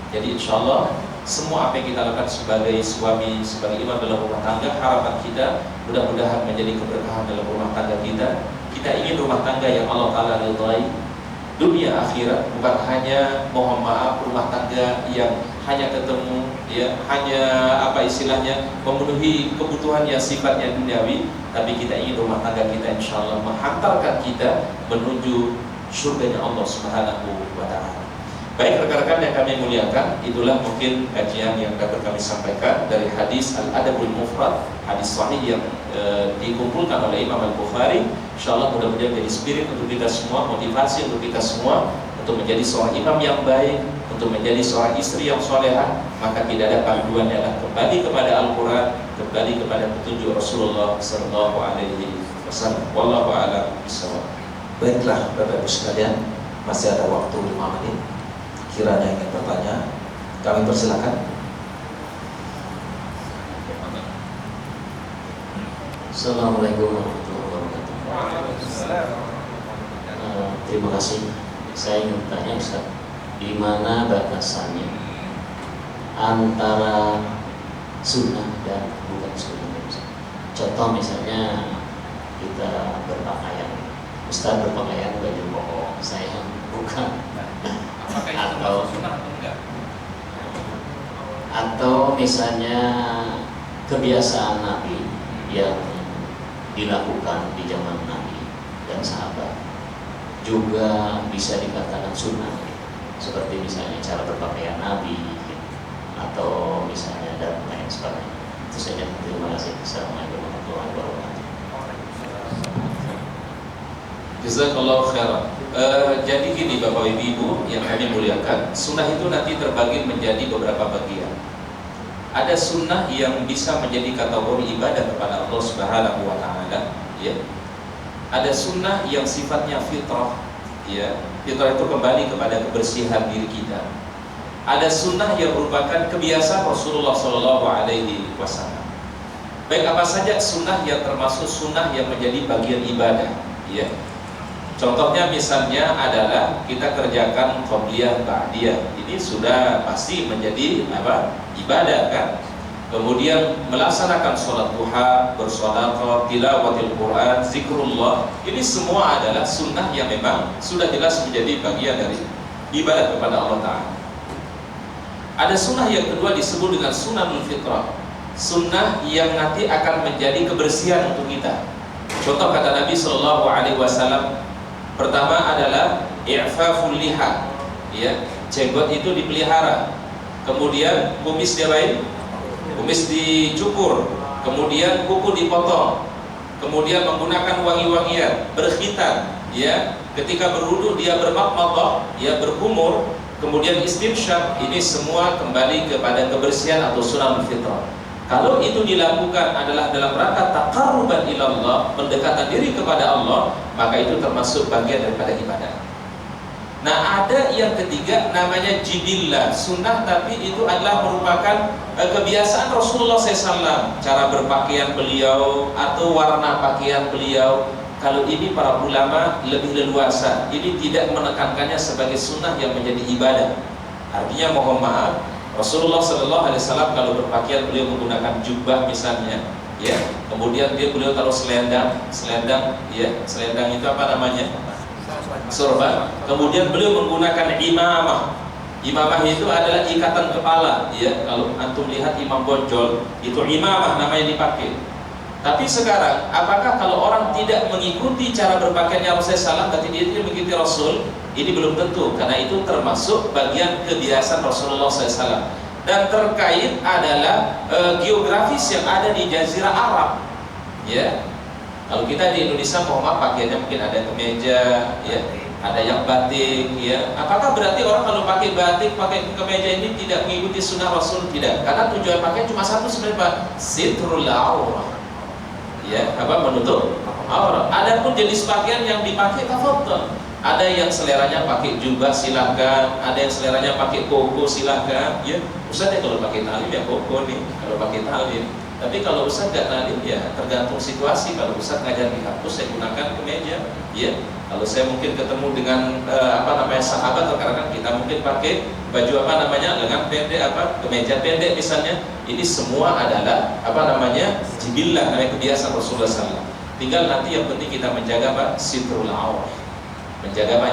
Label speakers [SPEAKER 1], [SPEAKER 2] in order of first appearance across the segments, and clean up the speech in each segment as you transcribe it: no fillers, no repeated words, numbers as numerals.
[SPEAKER 1] Jadi insya Allah semua apa yang kita lakukan sebagai suami, sebagai imam dalam rumah tangga, harapan kita mudah-mudahan menjadi keberkahan dalam rumah tangga kita. Kita ingin rumah tangga yang Allah Ta'ala ridhai dunia akhirat, bukan hanya mohon maaf rumah tangga yang hanya ketemu ya, hanya apa istilahnya memenuhi kebutuhan yang sifatnya duniawi, tapi kita ingin rumah tangga kita insya Allah menghantarkan kita menuju surganya Allah Subhanahu wa Ta'ala. Baik rekan-rekan yang kami muliakan, itulah mungkin kajian yang dapat kami sampaikan dari hadis Al-Adabul Mufrad, hadis sahih yang dikumpulkan oleh Imam Al-Bukhari. Insyaallah mudah-mudahan jadi spirit untuk kita semua, motivasi untuk kita semua untuk menjadi seorang imam yang baik, untuk menjadi seorang istri yang salehah. Maka tidak ada panduan adalah kembali kepada Al-Quran, kembali kepada petunjuk Rasulullah sallallahu alaihi wasallam. Wallahu a'lam bishawab.
[SPEAKER 2] Baiklah Bapak Ibu sekalian, masih ada waktu 5 menit. Kiranya ingin bertanya, kami persilakan.
[SPEAKER 3] Assalamualaikum warahmatullahi wabarakatuh. Terima kasih. Saya ingin bertanya Ustaz, di mana batasannya antara sunnah dan bukan sunnah? Contoh misalnya kita berpakaian, Ustaz berpakaian baju koko, saya bukan. Atau misalnya kebiasaan Nabi yang dilakukan di zaman Nabi dan sahabat juga bisa dikatakan sunnah, seperti misalnya cara berpakaian Nabi atau misalnya dan lain sebagainya. Itu saja. Terima kasih. Assalamualaikum warahmatullahi wabarakatuh.
[SPEAKER 1] Jazakallahu khairan. Jadi gini Bapak Ibu yang kami muliakan, sunnah itu nanti terbagi menjadi beberapa bagian. Ada sunnah yang bisa menjadi kategori ibadah kepada Allah Subhanahu wa Ta'ala, ya. Ada sunnah yang sifatnya fitrah, ya. Fitrah itu kembali kepada kebersihan diri kita. Ada sunnah yang merupakan kebiasaan Rasulullah Shallallahu Alaihi Wasallam. Baik, apa saja sunnah yang termasuk sunnah yang menjadi bagian ibadah, ya. Contohnya misalnya adalah kita kerjakan qobliyah ba'diyah. Ini sudah pasti menjadi apa? Ibadah kan. Kemudian melaksanakan sholat duha, bersedekah, tilawatil Quran, zikrullah. Ini semua adalah sunnah yang memang sudah jelas menjadi bagian dari ibadah kepada Allah Ta'ala. Ada sunnah yang kedua disebut dengan sunnahul fitrah. Sunnah yang nanti akan menjadi kebersihan untuk kita. Contoh kata Nabi Shallallahu Alaihi Wasallam, pertama adalah i'faful liha, ya, jenggot itu dipelihara. Kemudian kumis diapain? Kumis dicukur. Kemudian kuku dipotong. Kemudian menggunakan wangi-wangian, berkhitan, ya. Ketika berwudu dia bermadmadah, dia berkumur, kemudian istinsyaq. Ini semua kembali kepada kebersihan atau sunnah fitrah. Kalau itu dilakukan adalah dalam rangka taqarruban ilallah, mendekatkan diri kepada Allah, maka itu termasuk bagian daripada ibadah. Nah, ada yang ketiga namanya jibillah, sunnah, tapi itu adalah merupakan kebiasaan Rasulullah SAW, cara berpakaian beliau atau warna pakaian beliau. Kalau ini para ulama lebih leluasa, ini tidak menekankannya sebagai sunnah yang menjadi ibadah. Artinya mohon maaf, Rasulullah Sallallahu Alaihi Wasallam kalau berpakaian beliau menggunakan jubah misalnya, ya. Kemudian beliau taruh selendang, ya, selendang itu apa namanya? Sorban. Kemudian beliau menggunakan imamah. Imamah itu adalah ikatan kepala, ya. Kalau antum lihat imam bonjol, itu imamah namanya dipakai. Tapi sekarang, apakah kalau orang tidak mengikuti cara berpakaiannya Rasulullah SAW, tapi dia tidak mengikuti Rasul? Ini belum tentu, karena itu termasuk bagian kebiasaan Rasulullah SAW. Dan terkait adalah geografis yang ada di Jazirah Arab, ya. Kalau kita di Indonesia, mohon maaf, pakaiannya mungkin ada kemeja, ya, ada yang batik, ya. Apakah berarti orang kalau pakai batik, pakai kemeja ini tidak mengikuti sunnah Rasul? Tidak, karena tujuan pakaian cuma satu sebenarnya, Pak, sitrul aurah, ya, apa, menutup aurat. Adapun jenis pakaian yang dipakai tafadhol. Ada yang seleranya pakai jubah, silahkan. Ada yang seleranya pakai koko, silahkan. Ya, Ustaz ya kalau pakai tali ya koko nih. Kalau pakai tali, Tapi kalau Ustaz nggak nalim ya tergantung situasi. Kalau Ustaz ngajar di kampus saya gunakan kemeja, ya. Kalau saya mungkin ketemu dengan sahabat, terkadang kita mungkin pakai baju lengan pendek, kemeja pendek misalnya. Ini semua adalah jibillah, namanya kebiasaan Rasulullah SAW. Tinggal nanti yang penting kita menjaga sitrul aurat, menjaga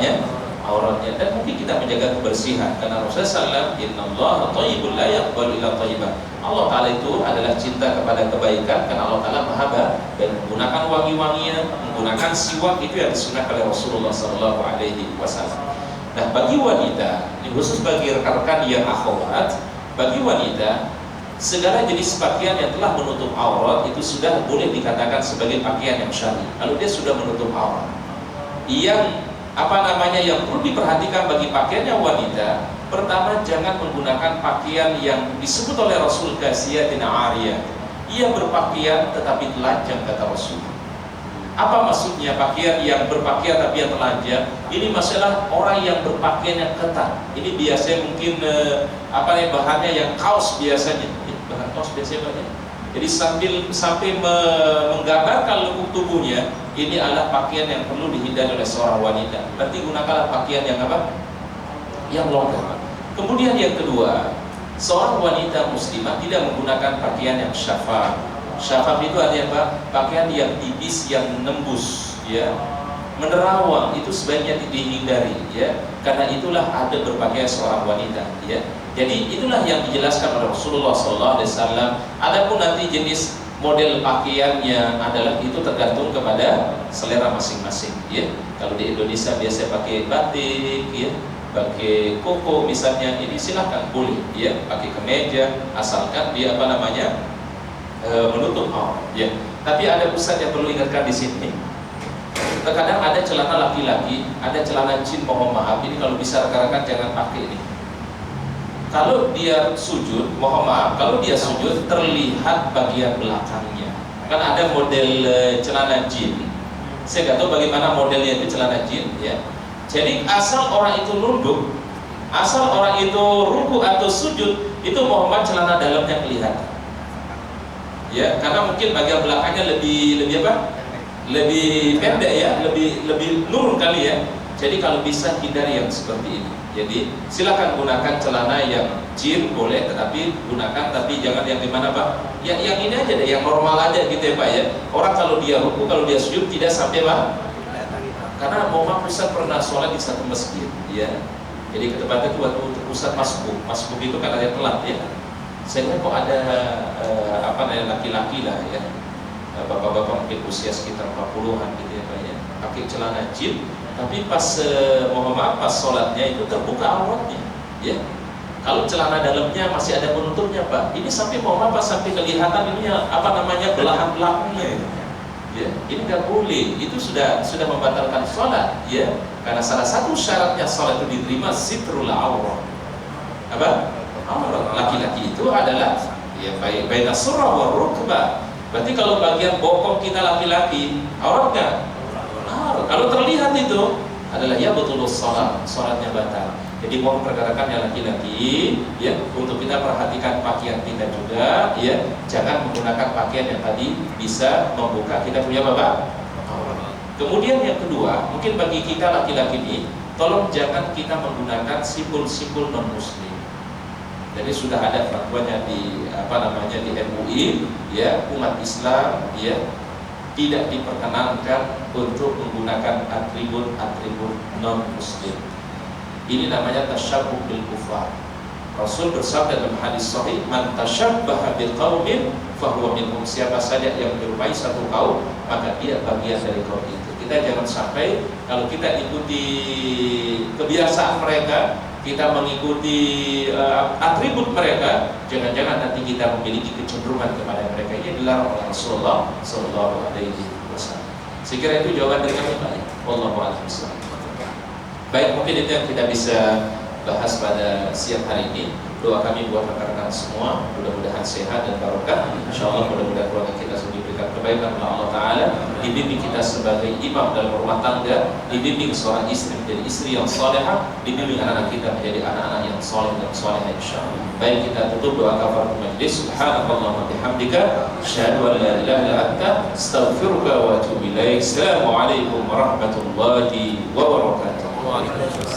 [SPEAKER 1] auratnya, dan mungkin kita menjaga kebersihan, karena Rasulullah SAW, innallaha thayyibun la yaqbalu illa thayyiban. Allah Ta'ala itu adalah cinta kepada kebaikan, karena Allah Ta'ala maha baik, dan menggunakan wangi-wangian, menggunakan siwak itu yang disunahkan oleh Rasulullah SAW. Nah, bagi wanita, ini khusus bagi rekan-rekan yang akhwat, bagi wanita segala jenis pakaian yang telah menutup aurat itu sudah boleh dikatakan sebagai pakaian yang syar'i. Kalau dia sudah menutup aurat, yang yang perlu diperhatikan bagi pakaiannya wanita, pertama, jangan menggunakan pakaian yang disebut oleh Rasul kasiyatin ariyah. Ia berpakaian tetapi telanjang, kata Rasul. Apa maksudnya pakaian yang berpakaian tapi yang telanjang? Ini masalah orang yang berpakaian yang ketat. Ini biasanya mungkin bahannya yang kaos biasanya. Bahan kaos biasanya banyak. Jadi sampai menggambarkan lekuk tubuhnya, ini adalah pakaian yang perlu dihindari oleh seorang wanita. Berarti gunakanlah pakaian yang yang longgar. Kemudian yang kedua, seorang wanita muslimah tidak menggunakan pakaian yang syafaf. Syafaf itu artinya pakaian yang tipis, yang menembus, ya, menerawang. Itu sebaiknya dihindari, ya, karena itulah ada berpakaian seorang wanita, ya. Jadi itulah yang dijelaskan oleh Rasulullah SAW. Adapun nanti jenis model pakaiannya adalah itu tergantung kepada selera masing-masing, ya. Kalau di Indonesia biasa pakai batik, ya, pakai koko misalnya, ini silahkan boleh, ya, pakai kemeja asalkan dia menutup aurat, ya. Tapi ada Ustaz yang perlu ingatkan di sini. Terkadang ada celana laki-laki, ada celana jin, mohon maaf, ini kalau bisa rekan-rekan jangan pakai ini. Kalau dia sujud, mohon maaf, kalau dia sujud terlihat bagian belakangnya. Kan ada model celana jin. Saya nggak tahu bagaimana modelnya itu celana jin, ya. Jadi asal orang itu nunduk, asal orang itu ruku atau sujud, itu mohon maaf celana dalamnya kelihatan. Ya, karena mungkin bagian belakangnya lebih pendek, ya, lebih nurun kali, ya. Jadi kalau bisa hindari yang seperti ini. Jadi silakan gunakan celana yang jin boleh, tetapi gunakan, tapi jangan yang gimana Pak? Yang ini aja deh, yang normal aja gitu ya Pak, ya. Orang kalau dia ruku, kalau dia sujud tidak sampai Pak. Karena Muhammad Ustaz pernah sholat di satu masjid, ya. Jadi ketepatnya itu waktu Ustaz masbuk itu kan ada telat, ya. Saya kira kok ada laki-laki lah, ya, bapak-bapak mungkin usia sekitar 40-an gitu ya Pak, ya, pakai celana jin, tapi pas pas sholatnya itu terbuka auratnya, ya. Kalau celana dalamnya masih ada penutupnya Pak, ini sampai sampai kelihatan ininya belahan belakangnya, ya. Ini nggak boleh, itu sudah membatalkan sholat, ya. Karena salah satu syaratnya sholat itu diterima sitrul aurat. Aurat laki-laki itu adalah, ya, baina surah wa rukbah. Berarti kalau bagian bokong kita laki-laki, aurat nggak? Kalau terlihat itu adalah ya betul sholatnya batal. Jadi mohon perkarakan yang laki-laki, ya, untuk kita perhatikan pakaian kita juga, ya, jangan menggunakan pakaian yang tadi bisa membuka kita punya aurat. Kemudian yang kedua, mungkin bagi kita laki-laki ini, tolong jangan kita menggunakan simbol-simbol non muslim. Jadi sudah ada fatwanya di di MUI, ya, umat Islam, ya, tidak diperkenankan untuk menggunakan atribut non muslim. Ini namanya tasyabbuh bil kufar. Rasul bersabda dalam hadis sahih, man tasyabbaha biqaumin fahuwa minhum. Siapa saja yang menyerupai satu kaum, maka dia bagian dari kaum itu. Kita jangan sampai kalau kita ikuti kebiasaan mereka, kita mengikuti atribut mereka, jangan-jangan nanti kita memiliki kecenderungan kepada mereka. Ini dilarang oleh Rasulullah SAW. Saya kira itu jawaban dari kami, Pak. Wallahu a'lam bishawab. Baik, mungkin itu yang kita bisa bahas pada siang hari ini. Doa kami buat rekan-rekan semua, mudah-mudahan sehat dan barokah. Insyaallah mudah-mudahan keluarga kita sudah diberikan kebaikan oleh Allah Ta'ala. Dibimbing kita sebagai imam dalam rumah tangga, dibimbing seorang istri menjadi istri yang salehah, dibimbing anak-anak kita menjadi anak-anak yang saleh dan salehah insyaallah. Baik, kita tutup doa kafaratul majlis. Subhanakallahumma bihamdika asyhadu an la ilaha illa anta astaghfiruka wa atubu ilaik. Assalamualaikum warahmatullahi wabarakatuh.